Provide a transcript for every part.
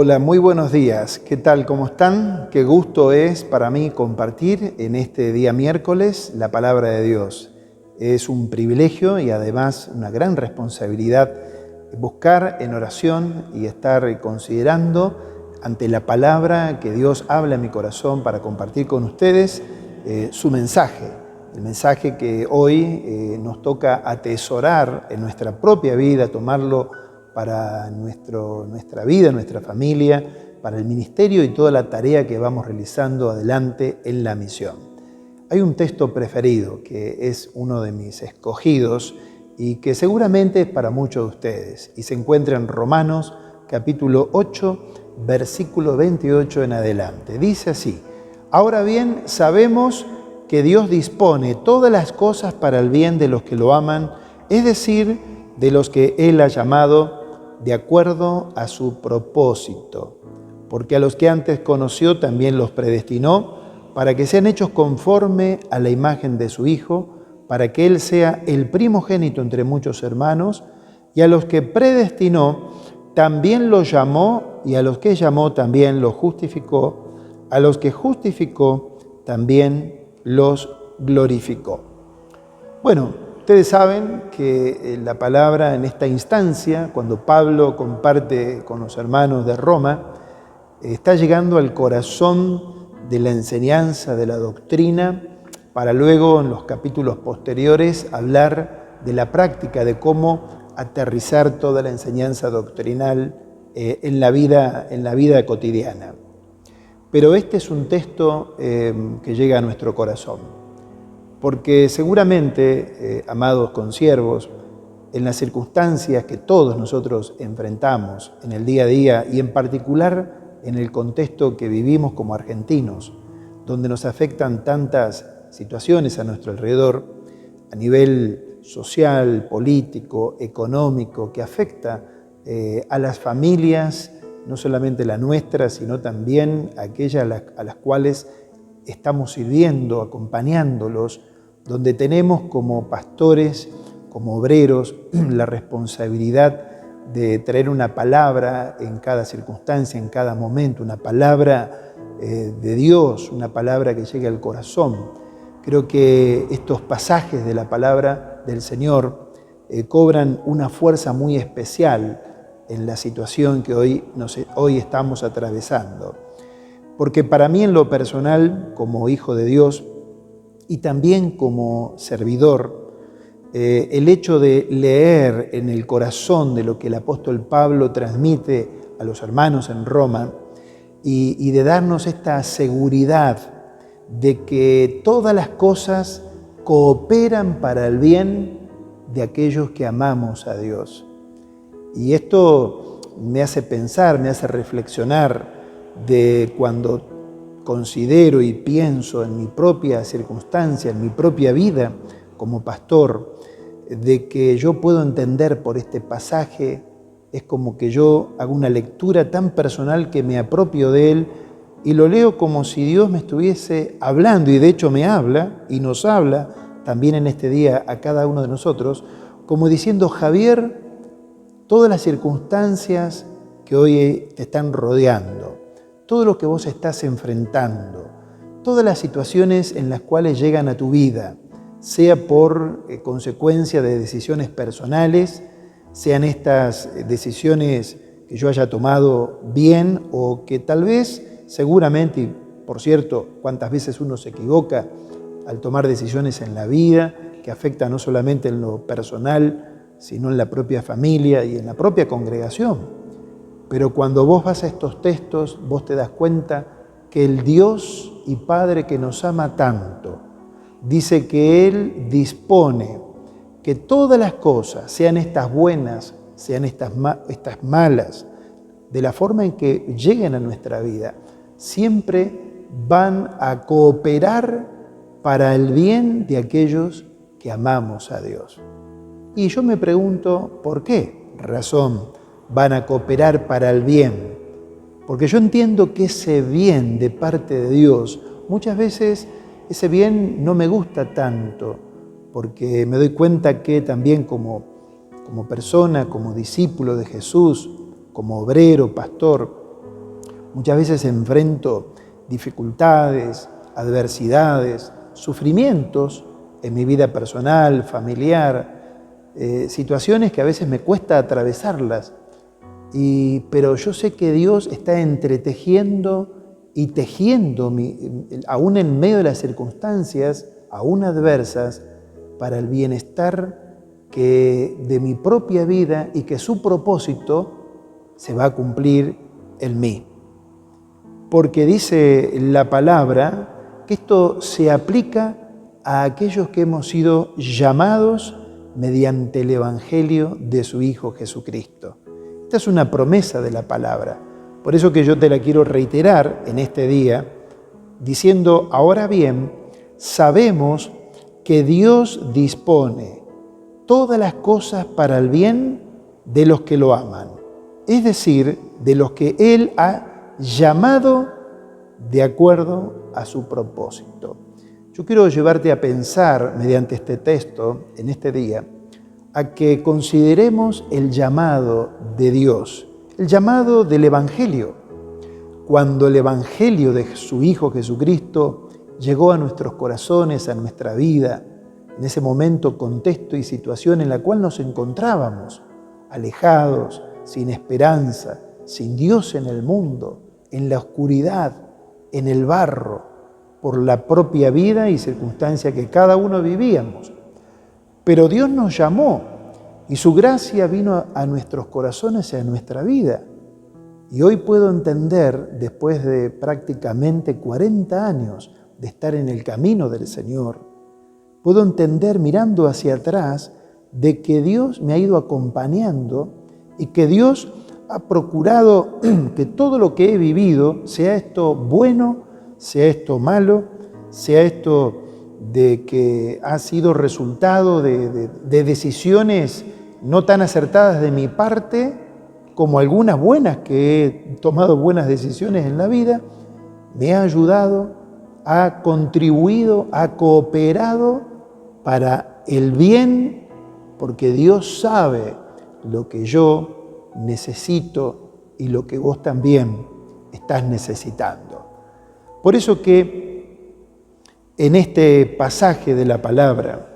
Hola, muy buenos días. ¿Qué tal? ¿Cómo están? Qué gusto es para mí compartir en este día miércoles la palabra de Dios. Es un privilegio y además una gran responsabilidad buscar en oración y estar considerando ante la palabra que Dios habla en mi corazón para compartir con ustedes su mensaje. El mensaje que hoy nos toca atesorar en nuestra propia vida, tomarlo para nuestra vida, nuestra familia, para el ministerio y toda la tarea que vamos realizando adelante en la misión. Hay un texto preferido que es uno de mis escogidos y que seguramente es para muchos de ustedes y se encuentra en Romanos capítulo 8, versículo 28 en adelante. Dice así: ahora bien, sabemos que Dios dispone todas las cosas para el bien de los que lo aman, es decir, de los que Él ha llamado de acuerdo a su propósito. Porque a los que antes conoció también los predestinó para que sean hechos conforme a la imagen de su Hijo, para que Él sea el primogénito entre muchos hermanos, y a los que predestinó también los llamó, y a los que llamó también los justificó, a los que justificó también los glorificó. Bueno, ustedes saben que la palabra en esta instancia, cuando Pablo comparte con los hermanos de Roma, está llegando al corazón de la enseñanza, de la doctrina, para luego en los capítulos posteriores hablar de la práctica, de cómo aterrizar toda la enseñanza doctrinal en la vida cotidiana. Pero este es un texto que llega a nuestro corazón. Porque seguramente, amados consiervos, en las circunstancias que todos nosotros enfrentamos en el día a día y en particular en el contexto que vivimos como argentinos, donde nos afectan tantas situaciones a nuestro alrededor, a nivel social, político, económico, que afecta a las familias, no solamente la nuestra, sino también aquellas a las cuales estamos sirviendo, acompañándolos, donde tenemos como pastores, como obreros, la responsabilidad de traer una palabra en cada circunstancia, en cada momento, una palabra de Dios, una palabra que llegue al corazón. Creo que estos pasajes de la palabra del Señor cobran una fuerza muy especial en la situación que hoy estamos atravesando. Porque para mí en lo personal, como hijo de Dios y también como servidor, el hecho de leer en el corazón de lo que el apóstol Pablo transmite a los hermanos en Roma y de darnos esta seguridad de que todas las cosas cooperan para el bien de aquellos que amamos a Dios. Y esto me hace pensar, me hace reflexionar de cuando considero y pienso en mi propia circunstancia, en mi propia vida como pastor, de que yo puedo entender por este pasaje, es como que yo hago una lectura tan personal que me apropio de él y lo leo como si Dios me estuviese hablando, y de hecho me habla y nos habla también en este día a cada uno de nosotros, como diciendo: Javier, todas las circunstancias que hoy te están rodeando, todo lo que vos estás enfrentando, todas las situaciones en las cuales llegan a tu vida, sea por consecuencia de decisiones personales, sean estas decisiones que yo haya tomado bien o que tal vez, seguramente, y por cierto, cuántas veces uno se equivoca al tomar decisiones en la vida que afectan no solamente en lo personal, sino en la propia familia y en la propia congregación. Pero cuando vos vas a estos textos, vos te das cuenta que el Dios y Padre que nos ama tanto, dice que Él dispone que todas las cosas, sean estas buenas, sean estas malas, de la forma en que lleguen a nuestra vida, siempre van a cooperar para el bien de aquellos que amamos a Dios. Y yo me pregunto, ¿por qué razón van a cooperar para el bien? Porque yo entiendo que ese bien de parte de Dios, muchas veces ese bien no me gusta tanto, porque me doy cuenta que también como persona, como discípulo de Jesús, como obrero, pastor, Muchas veces enfrento dificultades, adversidades, sufrimientos en mi vida personal, familiar, situaciones que a veces me cuesta atravesarlas, pero yo sé que Dios está entretejiendo y tejiendo, aún en medio de las circunstancias, aún adversas, para el bienestar de mi propia vida y que su propósito se va a cumplir en mí. Porque dice la palabra que esto se aplica a aquellos que hemos sido llamados mediante el Evangelio de su Hijo Jesucristo. Esta es una promesa de la palabra. Por eso que yo te la quiero reiterar en este día, diciendo, ahora bien, sabemos que Dios dispone todas las cosas para el bien de los que lo aman, es decir, de los que Él ha llamado de acuerdo a su propósito. Yo quiero llevarte a pensar, mediante este texto, en este día, a que consideremos el llamado de Dios, el llamado del Evangelio. Cuando el Evangelio de su Hijo Jesucristo llegó a nuestros corazones, a nuestra vida, en ese momento, contexto y situación en la cual nos encontrábamos, alejados, sin esperanza, sin Dios en el mundo, en la oscuridad, en el barro, por la propia vida y circunstancia que cada uno vivíamos. Pero Dios nos llamó y su gracia vino a nuestros corazones y a nuestra vida. Y hoy puedo entender, después de prácticamente 40 años de estar en el camino del Señor, puedo entender mirando hacia atrás de que Dios me ha ido acompañando y que Dios ha procurado que todo lo que he vivido, sea esto bueno, sea esto malo, sea esto de que ha sido resultado de decisiones no tan acertadas de mi parte, como algunas buenas que he tomado buenas decisiones en la vida, me ha ayudado, ha contribuido, ha cooperado para el bien, porque Dios sabe lo que yo necesito y lo que vos también estás necesitando. Por eso que en este pasaje de la palabra,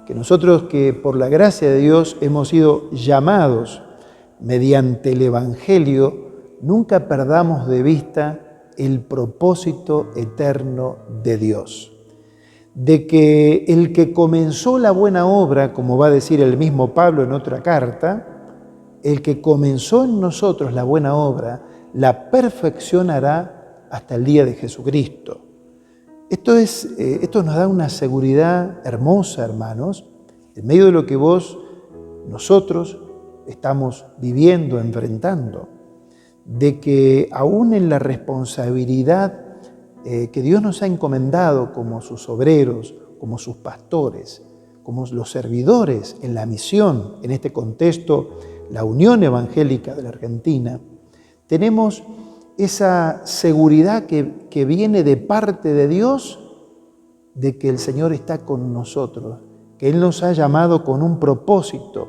que nosotros que por la gracia de Dios hemos sido llamados mediante el Evangelio, nunca perdamos de vista el propósito eterno de Dios. De que el que comenzó la buena obra, como va a decir el mismo Pablo en otra carta, el que comenzó en nosotros la buena obra, la perfeccionará hasta el día de Jesucristo. Esto nos da una seguridad hermosa, hermanos, en medio de lo que nosotros estamos viviendo, enfrentando, de que aún en la responsabilidad que Dios nos ha encomendado como sus obreros, como sus pastores, como los servidores en la misión, en este contexto, la Unión Evangélica de la Argentina, tenemos esa seguridad que viene de parte de Dios, de que el Señor está con nosotros, que Él nos ha llamado con un propósito,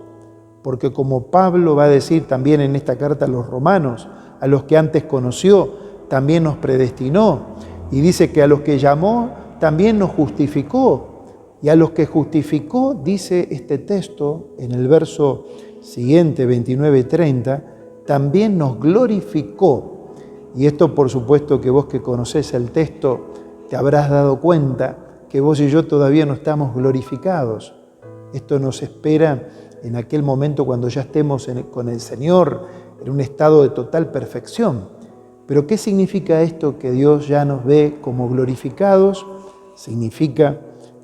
porque como Pablo va a decir también en esta carta a los romanos, a los que antes conoció, también nos predestinó, y dice que a los que llamó, también nos justificó, y a los que justificó, dice este texto en el verso siguiente, 29-30, también nos glorificó. Y esto, por supuesto, que vos que conocés el texto, te habrás dado cuenta que vos y yo todavía no estamos glorificados. Esto nos espera en aquel momento cuando ya estemos con el Señor, en un estado de total perfección. Pero ¿qué significa esto que Dios ya nos ve como glorificados? Significa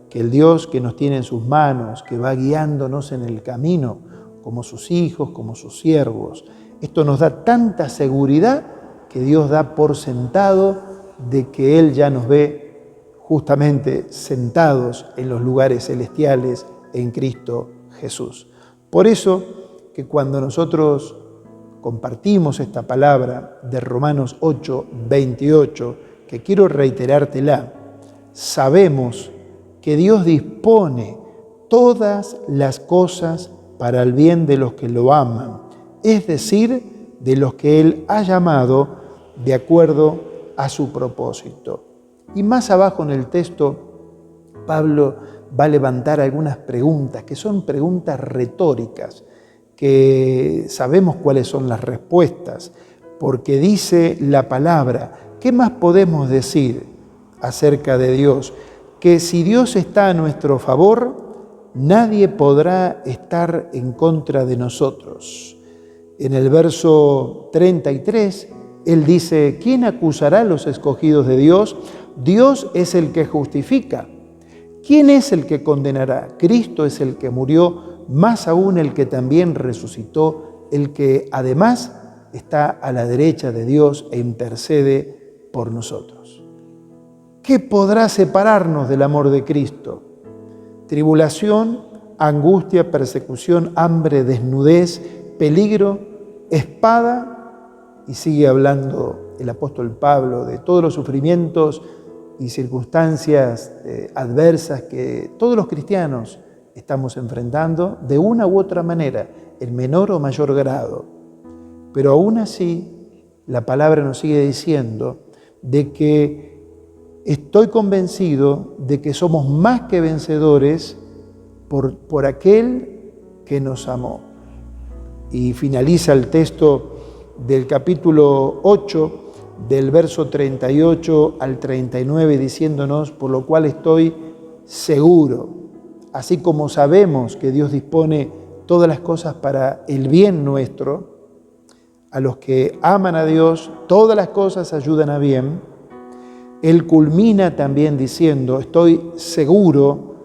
que el Dios que nos tiene en sus manos, que va guiándonos en el camino, como sus hijos, como sus siervos, esto nos da tanta seguridad que Dios da por sentado de que Él ya nos ve justamente sentados en los lugares celestiales en Cristo Jesús. Por eso que cuando nosotros compartimos esta palabra de Romanos 8, 28, que quiero reiterártela, sabemos que Dios dispone todas las cosas para el bien de los que lo aman, es decir, de los que Él ha llamado de acuerdo a su propósito. Y más abajo en el texto, Pablo va a levantar algunas preguntas, que son preguntas retóricas, que sabemos cuáles son las respuestas, porque dice la palabra, ¿qué más podemos decir acerca de Dios? Que si Dios está a nuestro favor, nadie podrá estar en contra de nosotros. En el verso 33, él dice, ¿quién acusará a los escogidos de Dios? Dios es el que justifica. ¿Quién es el que condenará? Cristo es el que murió, más aún el que también resucitó, el que además está a la derecha de Dios e intercede por nosotros. ¿Qué podrá separarnos del amor de Cristo? Tribulación, angustia, persecución, hambre, desnudez, peligro, espada, y sigue hablando el apóstol Pablo de todos los sufrimientos y circunstancias adversas que todos los cristianos estamos enfrentando de una u otra manera, en menor o mayor grado. Pero aún así, la palabra nos sigue diciendo de que estoy convencido de que somos más que vencedores por aquel que nos amó. Y finaliza el texto del capítulo 8, del verso 38 al 39, diciéndonos, por lo cual estoy seguro, así como sabemos que Dios dispone todas las cosas para el bien nuestro, a los que aman a Dios, todas las cosas ayudan a bien. Él culmina también diciendo, estoy seguro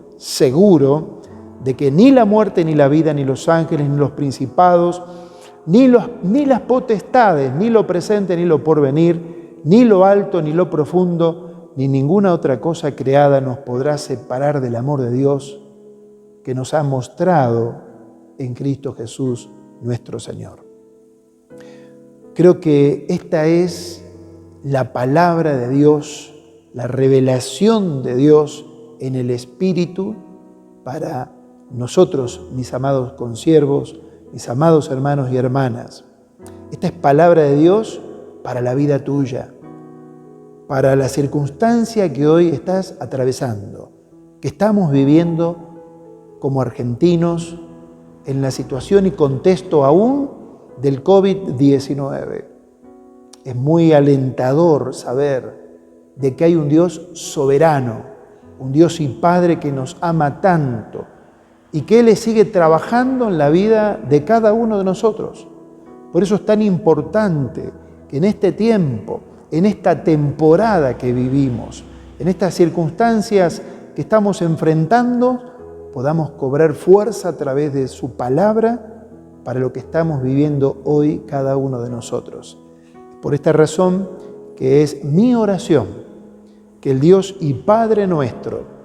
de que ni la muerte, ni la vida, ni los ángeles, ni los principados, ni las potestades, ni lo presente, ni lo porvenir, ni lo alto, ni lo profundo, ni ninguna otra cosa creada nos podrá separar del amor de Dios que nos ha mostrado en Cristo Jesús, nuestro Señor. Creo que esta es la palabra de Dios, la revelación de Dios en el Espíritu para nosotros, mis amados consiervos, mis amados hermanos y hermanas. Esta es palabra de Dios para la vida tuya, para la circunstancia que hoy estás atravesando, que estamos viviendo como argentinos en la situación y contexto aún del COVID-19. Es muy alentador saber de que hay un Dios soberano, un Dios y Padre que nos ama tanto y que Él sigue trabajando en la vida de cada uno de nosotros. Por eso es tan importante que en este tiempo, en esta temporada que vivimos, en estas circunstancias que estamos enfrentando, podamos cobrar fuerza a través de su palabra para lo que estamos viviendo hoy cada uno de nosotros. Por esta razón que es mi oración, que el Dios y Padre nuestro,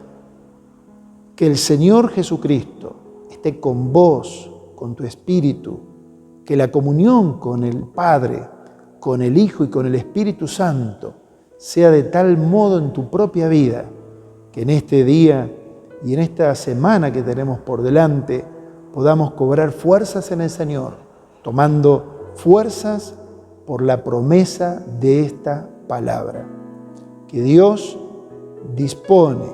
que el Señor Jesucristo esté con vos, con tu espíritu, que la comunión con el Padre, con el Hijo y con el Espíritu Santo sea de tal modo en tu propia vida, que en este día y en esta semana que tenemos por delante, podamos cobrar fuerzas en el Señor, tomando fuerzas por la promesa de esta palabra. Que Dios dispone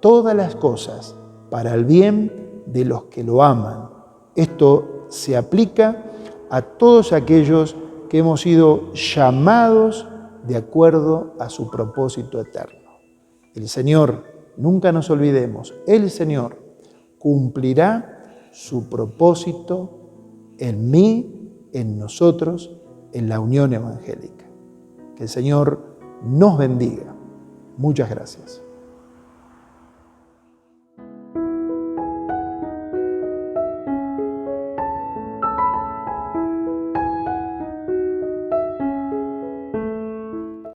todas las cosas para el bien de los que lo aman. Esto se aplica a todos aquellos que hemos sido llamados de acuerdo a su propósito eterno. El Señor, nunca nos olvidemos, el Señor cumplirá su propósito en mí, en nosotros, en la unión evangélica. Que el Señor nos bendiga. Muchas gracias.